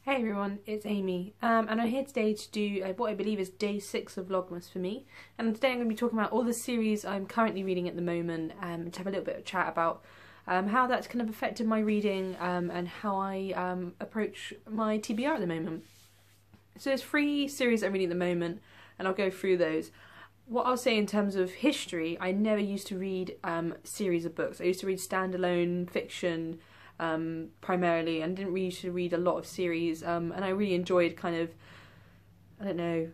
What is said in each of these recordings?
Hey everyone, it's Amy, and I'm here today to do what I believe is day 6 of Vlogmas for me. And today I'm going to be talking about all the series I'm currently reading at the moment, to have a little bit of chat about how that's kind of affected my reading and how I approach my TBR at the moment. So there's 3 series I'm reading at the moment, and I'll go through those. What I'll say in terms of history, I never used to read series of books. I used to read standalone fiction primarily, and didn't really used to read a lot of series, and I really enjoyed kind of, I don't know,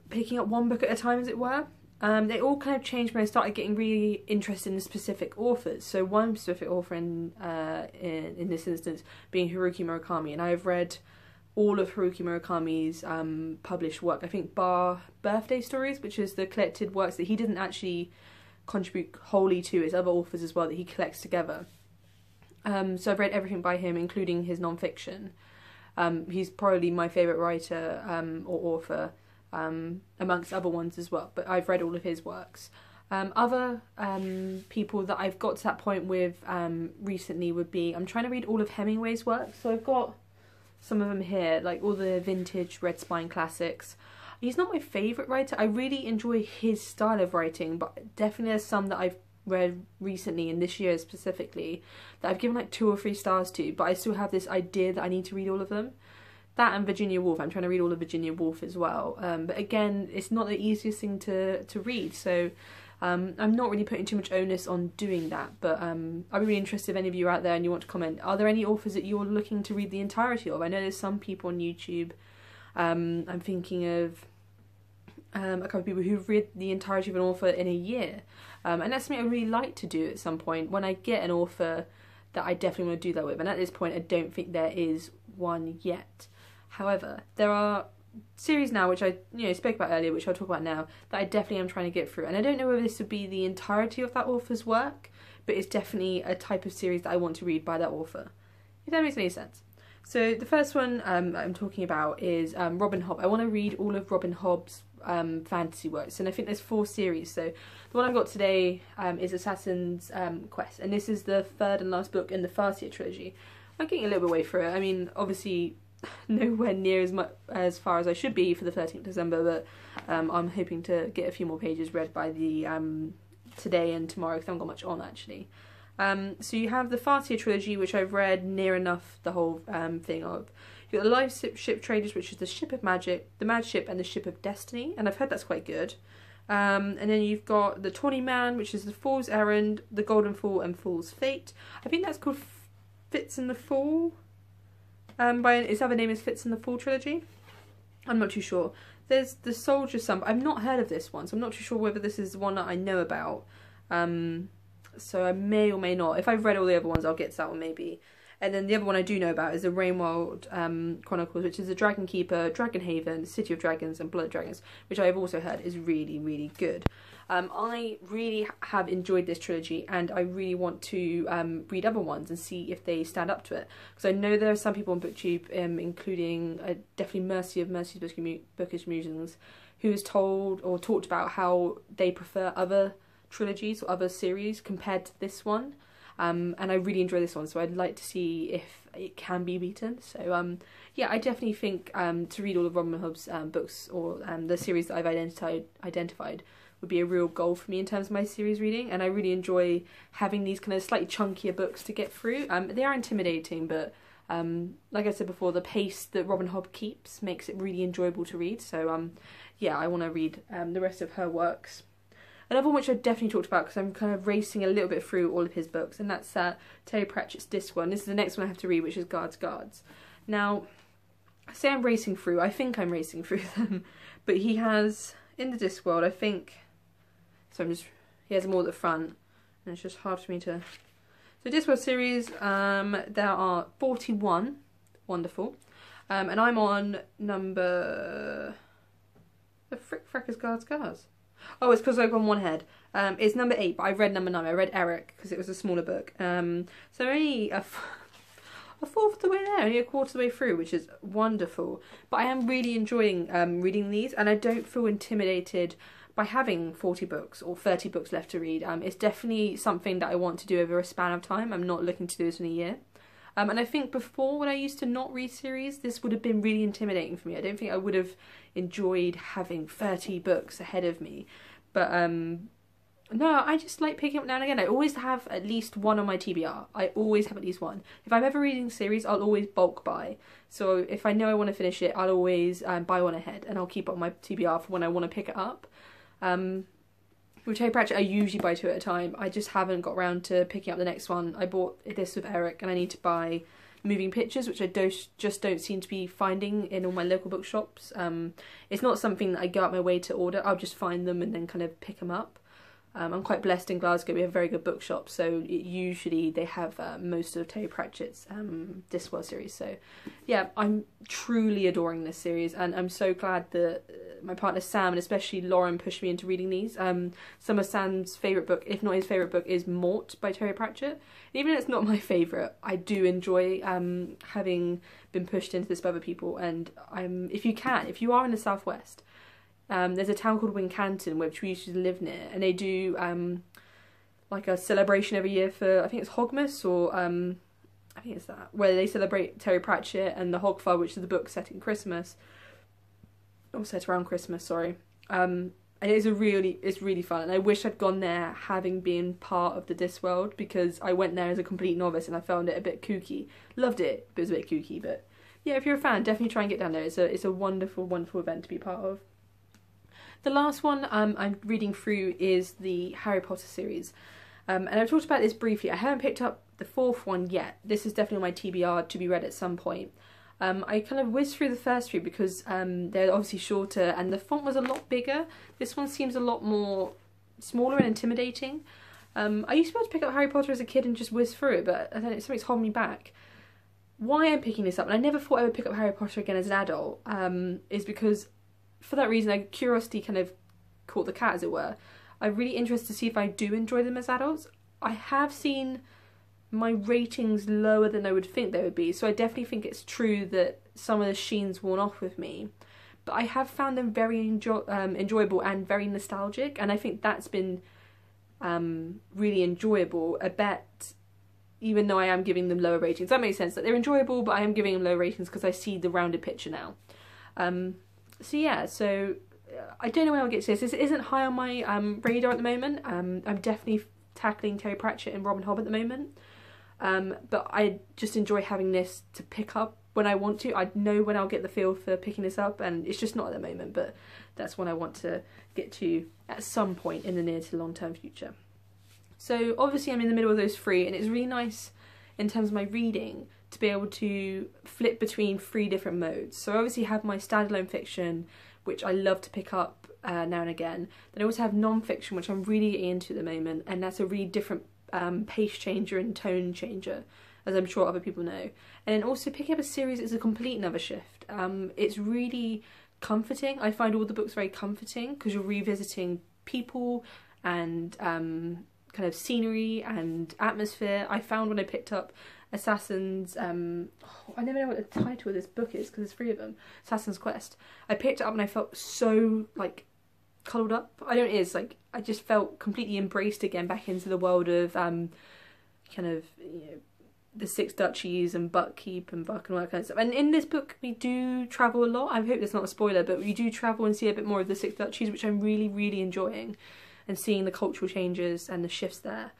picking up one book at a time, as it were. They all kind of changed when I started getting really interested in specific authors. So one specific author in this instance being Haruki Murakami, and I have read all of Haruki Murakami's published work, I think bar Birthday Stories, which is the collected works that he doesn't actually contribute wholly to. It's other authors as well that he collects together. So I've read everything by him, including his non-fiction. He's probably my favourite writer or author, amongst other ones as well, but I've read all of his works. Other people that I've got to that point with recently would be, I'm trying to read all of Hemingway's works, so I've got some of them here, like all the vintage Red Spine classics. He's not my favourite writer. I really enjoy his style of writing, but definitely there's some that I've read recently and this year specifically that I've given like 2 or 3 stars to, but I still have this idea that I need to read all of them. That and Virginia Woolf. I'm trying to read all of Virginia Woolf as well, but again, it's not the easiest thing to read, so I'm not really putting too much onus on doing that. But I'd be really interested if any of you are out there and you want to comment. Are there any authors that you're looking to read the entirety of? I know there's some people on YouTube, I'm thinking of a couple of people who've read the entirety of an author in a year, and that's something I really like to do at some point when I get an author that I definitely want to do that with, and at this point I don't think there is one yet. However, there are series now which I spoke about earlier, which I'll talk about now, that I definitely am trying to get through, and I don't know whether this would be the entirety of that author's work, but it's definitely a type of series that I want to read by that author, if that makes any sense. So the first one I'm talking about is Robin Hobb. I want to read all of Robin Hobb's fantasy works, and I think there's 4 series. So the one I've got today is Assassin's Quest, and this is the 3rd and last book in the Farseer trilogy. I'm getting a little bit away through it. I mean, obviously nowhere near as far as I should be for the 13th December, but I'm hoping to get a few more pages read by the today and tomorrow, because I haven't got much on actually. So you have the Farseer trilogy, which I've read near enough the whole thing of. You've got the Live Ship Traders, which is the Ship of Magic, the Mad Ship, and the Ship of Destiny, and I've heard that's quite good. And then you've got the Tawny Man, which is the Fool's Errand, the Golden Fool, and Fool's Fate. I think that's called Fitz and the Fool. Its other name is Fitz and the Fool trilogy. I'm not too sure. There's the Soldier Son, but I've not heard of this one, so I'm not too sure whether this is one that I know about. So I may or may not. If I've read all the other ones, I'll get to that one maybe. And then the other one I do know about is the Rainwild Chronicles, which is the Dragon Keeper, Dragon Haven, City of Dragons, and Blood of Dragons, which I have also heard is really, really good. I really have enjoyed this trilogy, and I really want to read other ones and see if they stand up to it. Because I know there are some people on BookTube, including definitely Mercy of Mercy's Bookish Musings, who has told or talked about how they prefer other trilogies or other series compared to this one. And I really enjoy this one, so I'd like to see if it can be beaten. So yeah, I definitely think to read all of Robin Hobb's books, or the series that I've identified would be a real goal for me in terms of my series reading, and I really enjoy having these kind of slightly chunkier books to get through. They are intimidating, but like I said before, the pace that Robin Hobb keeps makes it really enjoyable to read. So yeah, I want to read the rest of her works. Another one which I've definitely talked about, because I'm kind of racing a little bit through all of his books, and that's Terry Pratchett's Discworld. This is the next one I have to read, which is Guards. Now, I say I'm racing through, I think I'm racing through them, but he has, in the Discworld, I think, so he has them all at the front, and it's just hard for me to... So Discworld series, there are 41, wonderful, and I'm on number... The frick frack is Guards. Oh, it's because I've gone one head. It's number 8, but I read number 9. I read Eric because it was a smaller book. So only a fourth of the way there, only a quarter of the way through, which is wonderful. But I am really enjoying reading these, and I don't feel intimidated by having 40 books or 30 books left to read. It's definitely something that I want to do over a span of time. I'm not looking to do this in a year. And I think before, when I used to not read series, this would have been really intimidating for me. I don't think I would have enjoyed having 30 books ahead of me. But no, I just like picking up now and again. I always have at least one on my TBR. I always have at least one. If I'm ever reading a series, I'll always bulk buy. So if I know I want to finish it, I'll always buy one ahead, and I'll keep it on my TBR for when I want to pick it up. With Terry Pratchett, I usually buy 2 at a time. I just haven't got around to picking up the next one. I bought this with Eric, and I need to buy Moving Pictures, which I just don't seem to be finding in all my local bookshops. It's not something that I go out my way to order. I'll just find them and then kind of pick them up. I'm quite blessed in Glasgow. We have very good bookshops, so usually they have most of Terry Pratchett's Discworld series. So yeah, I'm truly adoring this series, and I'm so glad that my partner Sam, and especially Lauren, pushed me into reading these. Some of Sam's favourite book, if not his favourite book, is Mort by Terry Pratchett. Even if it's not my favourite, I do enjoy having been pushed into this by other people. And if you are in the southwest, there's a town called Wincanton, which we used to live near, and they do like a celebration every year for, I think it's Hogmas, or I think it's that, where they celebrate Terry Pratchett and the Hogfar, which is the book set in Christmas, or set around Christmas, sorry. And it's really fun, and I wish I'd gone there having been part of the Discworld, because I went there as a complete novice and I found it a bit kooky. Loved it, but it was a bit kooky. But yeah, if you're a fan, definitely try and get down there. It's a wonderful, wonderful event to be part of. The last one I'm reading through is the Harry Potter series. And I've talked about this briefly. I haven't picked up the 4th one yet. This is definitely my TBR to be read at some point. I kind of whizzed through the first 3 because they're obviously shorter and the font was a lot bigger. This one seems a lot more smaller and intimidating. I used to be able to pick up Harry Potter as a kid and just whiz through it, but I don't know, something's holding me back. Why I'm picking this up, and I never thought I would pick up Harry Potter again as an adult, is because for that reason, curiosity kind of caught the cat, as it were. I'm really interested to see if I do enjoy them as adults. I have seen my ratings lower than I would think they would be, so I definitely think it's true that some of the sheen's worn off with me. But I have found them very enjoyable and very nostalgic, and I think that's been really enjoyable. I bet, even though I am giving them lower ratings, that makes sense, that they're enjoyable, but I am giving them low ratings because I see the rounded picture now. So yeah, I don't know when I'll get to this. This isn't high on my radar at the moment. I'm definitely tackling Terry Pratchett and Robin Hobb at the moment. But I just enjoy having this to pick up when I want to. I know when I'll get the feel for picking this up, and it's just not at the moment, but that's when I want to get to at some point in the near to long term future. So obviously I'm in the middle of those 3, and it's really nice in terms of my reading to be able to flip between 3 different modes. So I obviously have my standalone fiction, which I love to pick up now and again. Then I also have non-fiction, which I'm really getting into at the moment, and that's a really different pace changer and tone changer, as I'm sure other people know. And then also picking up a series is a complete another shift. It's really comforting. I find all the books very comforting because you're revisiting people and kind of scenery and atmosphere. I found when I picked up Assassin's, I never know what the title of this book is because there's 3 of them, Assassin's Quest. I picked it up and I felt so, like, cuddled up. I don't know, it's like, I just felt completely embraced again back into the world of, kind of, you know, the 6 duchies and Buckkeep and Buck and all that kind of stuff. And in this book we do travel a lot. I hope that's not a spoiler, but we do travel and see a bit more of the 6 duchies, which I'm really, really enjoying, and seeing the cultural changes and the shifts there.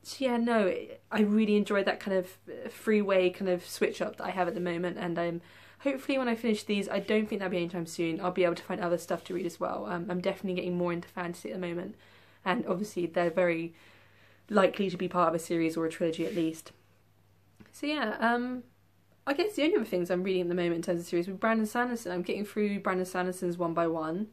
So yeah, no, I really enjoyed that kind of freeway kind of switch up that I have at the moment, and I'm hopefully when I finish these, I don't think that'll be anytime soon, I'll be able to find other stuff to read as well. I'm definitely getting more into fantasy at the moment, and obviously they're very likely to be part of a series or a trilogy at least. So yeah, I guess the only other things I'm reading at the moment in terms of series with Brandon Sanderson, I'm getting through Brandon Sanderson's one by one.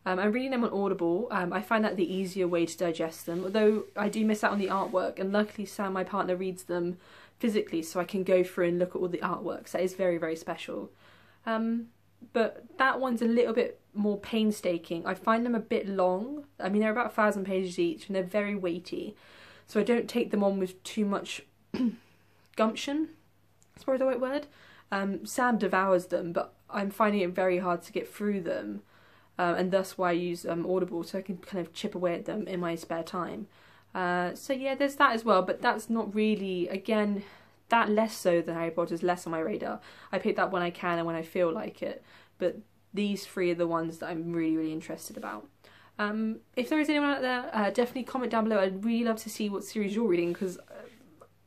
I'm reading them on Audible. I find that the easier way to digest them, although I do miss out on the artwork, and luckily Sam, my partner, reads them physically, so I can go through and look at all the artworks. That is very, very special. But that one's a little bit more painstaking. I find them a bit long. I mean, they're about 1,000 pages each, and they're very weighty, so I don't take them on with too much gumption, that's probably the right word. Sam devours them, but I'm finding it very hard to get through them. And thus why I use Audible, so I can kind of chip away at them in my spare time. So yeah, there's that as well, but that's not really, again, that less so than Harry Potter's less on my radar. I pick that when I can and when I feel like it, but these three are the ones that I'm really, really interested about. If there is anyone out there, definitely comment down below. I'd really love to see what series you're reading, because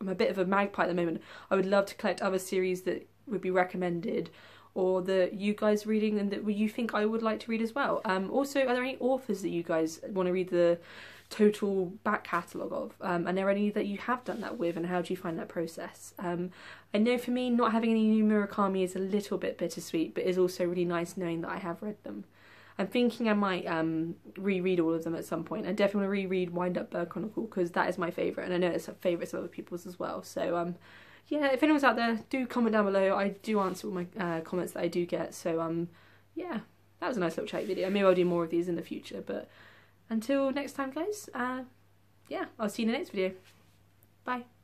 I'm a bit of a magpie at the moment. I would love to collect other series that would be recommended, or that you guys reading and that you think I would like to read as well. Also, are there any authors that you guys want to read the total back catalogue of? And are there any that you have done that with, and how do you find that process? I know for me, not having any new Murakami is a little bit bittersweet, but is also really nice knowing that I have read them. I'm thinking I might reread all of them at some point. I definitely want to reread Wind Up Bird Chronicle, because that is my favourite, and I know it's favourites of other people's as well. So yeah, if anyone's out there, do comment down below. I do answer all my comments that I do get. So yeah, that was a nice little chat video. Maybe I'll do more of these in the future, but until next time, guys, yeah, I'll see you in the next video. Bye.